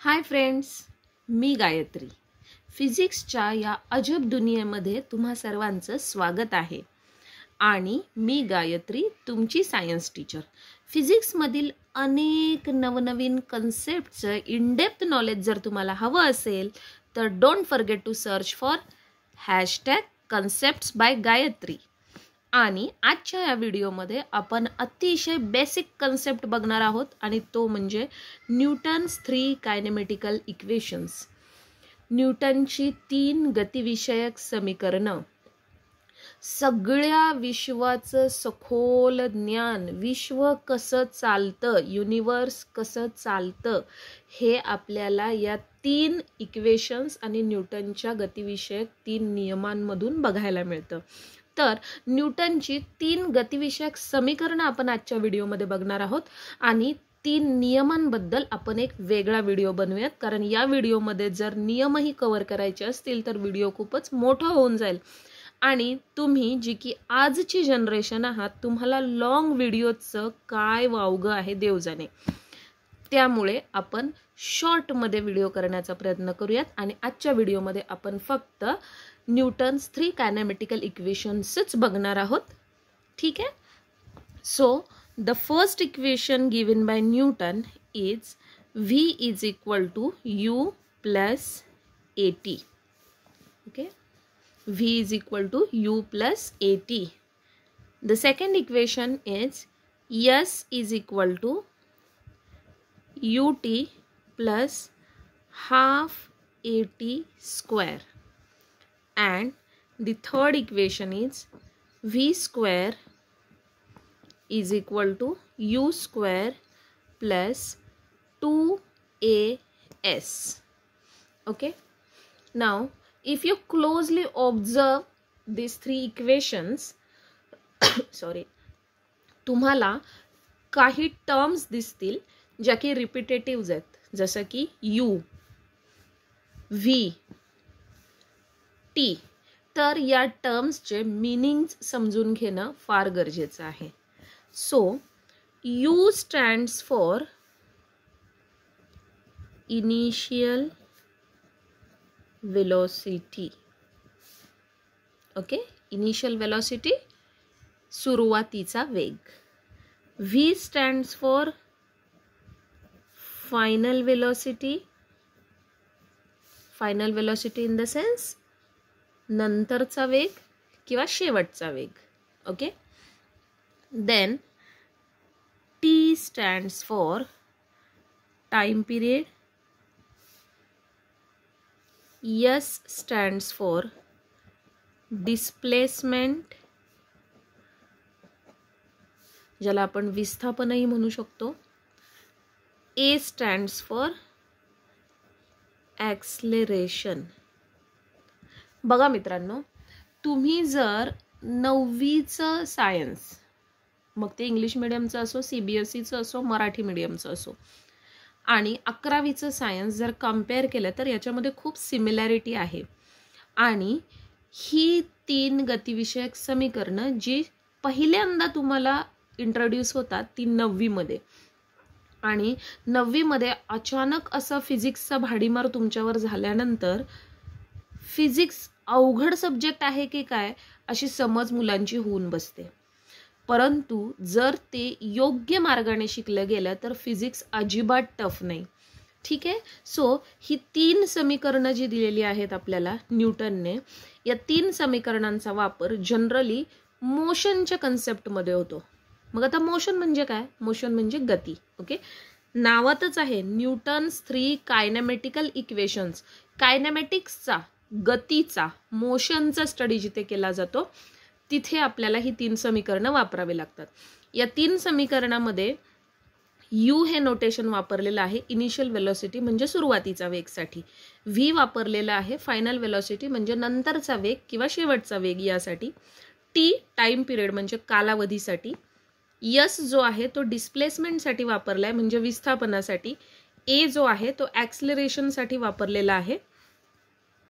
Hi friends, मी गायत्री. फिजिक्सच्या या अजब दुनियेमध्ये तुम्हा सर्वांचं स्वागत आहे. आणि मी गायत्री, तुमची सायन्स टीचर. फिजिक्समधील अनेक नवनवीन कन्सेप्टचं इन डेप्थ नॉलेज जर तुम्हाला हवं असेल तर don't forget to search for #concepts by Gayatri. आणि आजच्या या व्हिडिओमध्ये आपण अतिशय बेसिक कन्सेप्ट बघणार आहोत आणि तो म्हणजे न्यूटन्स 3 कायनेमॅटिकल इक्वेशन्स. न्यूटनची 3 गतिविषयक समीकरणं. सगळ्या विश्वाचं सखोल ज्ञान, विश्व कसं चालतं, युनिवर्स कसं चालतं, हे आपल्याला या 3 इक्वेशन्स आणि न्यूटनच्या गतिविषयक 3 नियमांमधून बघायला मिळतं. तर न्यूटनची 3 गतिविषयक समीकरणं आपण आजच्या व्हिडिओमध्ये बघणार आहोत आणि 3 नियमांबद्दल आपण एक वेगळा व्हिडिओ बनवूयात, कारण या व्हिडिओमध्ये जर नियमही कव्हर करायचे असतील तर व्हिडिओ खूपच मोठा होऊन जाईल आणि तुम्ही जी की आजची जनरेशन आहात, तुम्हाला लॉंग व्हिडिओचं काय वावगं आहे देव जाणे. त्यामुळे आपण शॉर्टमध्ये व्हिडिओ करण्याचा प्रयत्न करूयात आणि आजच्या व्हिडिओमध्ये आपण फक्त न्यूटन्स 3 कायनेमॅटिकल इक्वेशन्सच बघणार आहोत. ठीक आहे. So the first equation given by Newton is V is equal to U plus AT. Okay. V is equal to U plus AT. The second equation is S is equal to UT plus half AT square. And the third equation is V square is equal to U square plus 2AS. Okay. Now, if you closely observe these 3 equations, sorry, तुम्हाला काही terms दिसतील ज्या की repetitive आहेत, जसं की U, V, T. तर या टर्म्सचे मीनिंग्स समजून घेणं फार गरजेचं आहे. So U stands for initial velocity. Okay, initial velocity, सुरुवातीचा वेग. V stands for final velocity. Final velocity in the sense नंतरचा वेग किंवा शेवटचा वेग. Okay. Then T stands for time period. S stands for displacement, ज्याला आपण विस्थापनही म्हणू शकतो. A stands for acceleration. बघा मित्रांनो, तुम्ही जर 9वीचं सायन्स, मग ते इंग्लिश मिडियमचं असो, CBSEचं असो, मराठी मिडियमचं असो, आणि 11वीचं सायन्स जर कम्पेअर केलं तर याच्यामध्ये खूप सिमिलॅरिटी आहे. आणि ही 3 गतिविषयक समीकरणं जी पहिल्यांदा तुम्हाला इंट्रोड्यूस होतात ती 9वीमध्ये. आणि 9वीमध्ये अचानक असं फिजिक्सचा भाडीमार तुमच्यावर झाल्यानंतर फिजिक्स अवघड सब्जेक्ट आहे की काय अशी समज मुलांची होऊन बसते. परंतु जर ते योग्य मार्गाने शिकलं गेलं तर फिजिक्स अजिबात टफ नाही. ठीक आहे. सो ही 3 समीकरणं जी दिलेली आहेत आपल्याला न्यूटनने, या 3 समीकरणांचा वापर जनरली मोशनच्या कन्सेप्टमध्ये होतो. मग आता मोशन म्हणजे काय? मोशन म्हणजे गती. ओके. नावातच आहे न्यूटन्स 3 कायनेमॅटिकल इक्वेशन्स. कायनेमॅटिक्सचा, गतीचा, मोशनचा स्टडी जिथे केला जातो तिथे आपल्याला ही 3 समीकरणं वापरावी लागतात. या 3 समीकरणामध्ये U हे नोटेशन वापरलेलं आहे इनिशियल वेलोसिटी म्हणजे सुरुवातीचा वेगसाठी. V वापरलेला आहे फायनल वेलोसिटी म्हणजे नंतरचा वेग किंवा शेवटचा वेग यासाठी. T टाइम पिरियड म्हणजे कालावधीसाठी. S जो आहे तो डिस्प्लेसमेंटसाठी वापरला आहे म्हणजे विस्थापनासाठी. A जो आहे तो ॲक्सलरेशनसाठी वापरलेला आहे